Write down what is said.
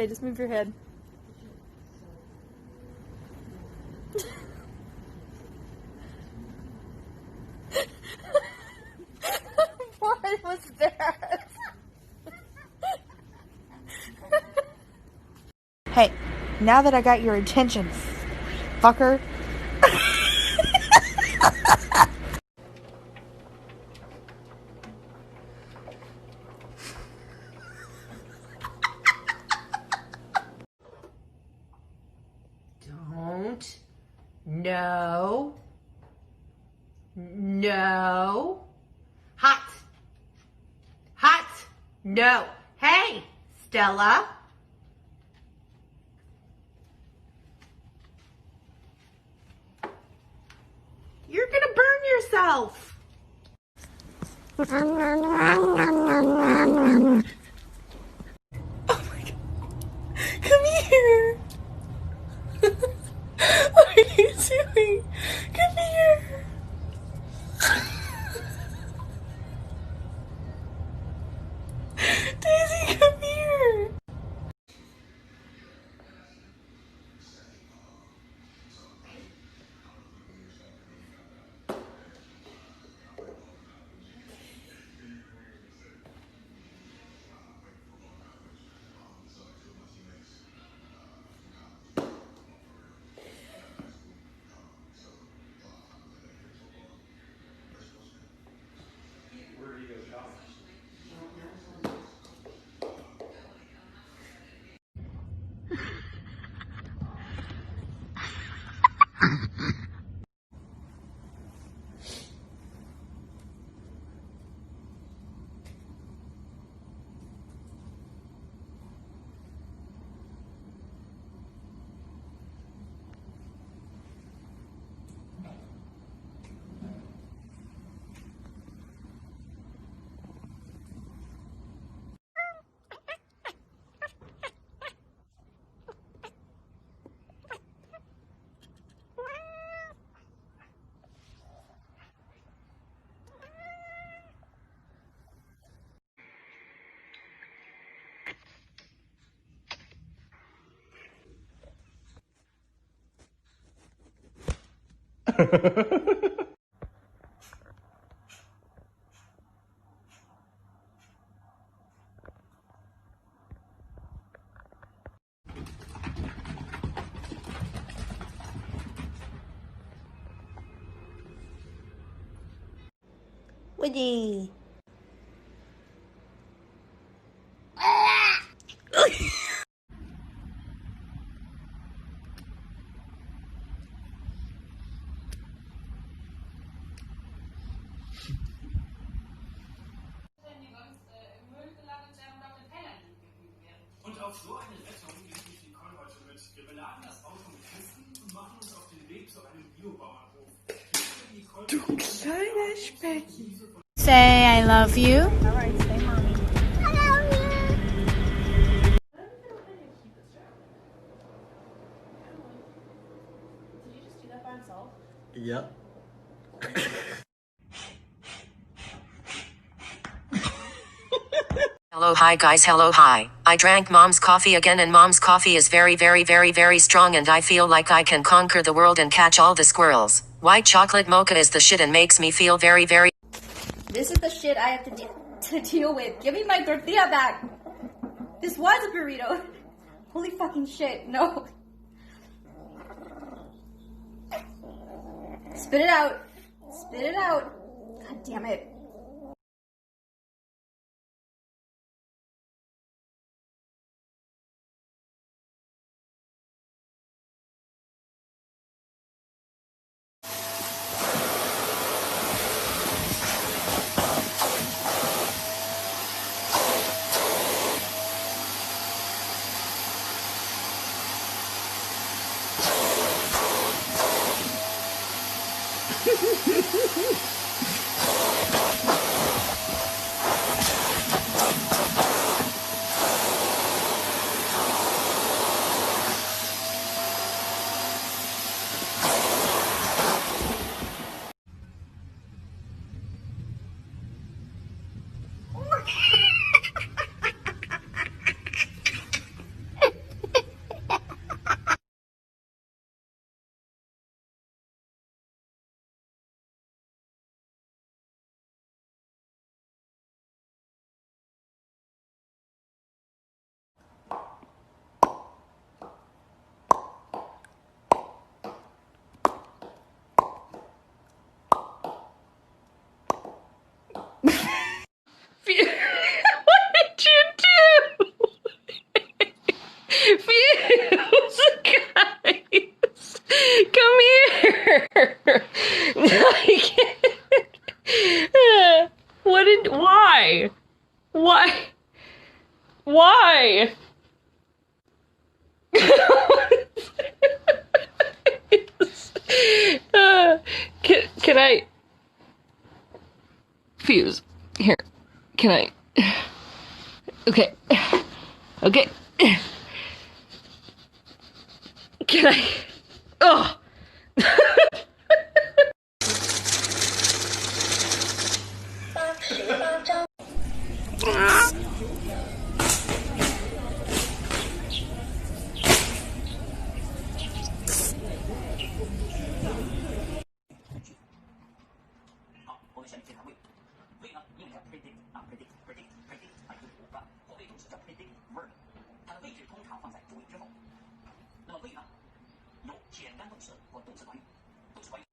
okay. Just move your head. What was that? Hey, now that I got your attention, fucker. Don't. No. No. Hot. Hot. No. Hey, Stella. You're gonna burn yourself. Oh my God. Come here. What are you doing? Come here. Daisy, come here. Woody. Und auf so eine Rettung geht mich die Con heute mit. Wir beladen das Auto mit Kisten und machen uns auf den Weg zu einem Biobauernhof. Du kleiner Specki. Say I love you. Alright, say mommy. I love you. Did you just do that by himself? Yep. Hello, hi guys, hello, hi. I drank mom's coffee again and mom's coffee is very, very, very, very strong and I feel like I can conquer the world and catch all the squirrels. White chocolate mocha is the shit and makes me feel very, very... This is the shit I have to deal with. Give me my tortilla back. This was a burrito. Holy fucking shit, no. Spit it out. Spit it out. God damn it. Fuse, guys, come here. I can't. Why? Why? Can I? Fuse, here, can I? Okay. Can I? Oh.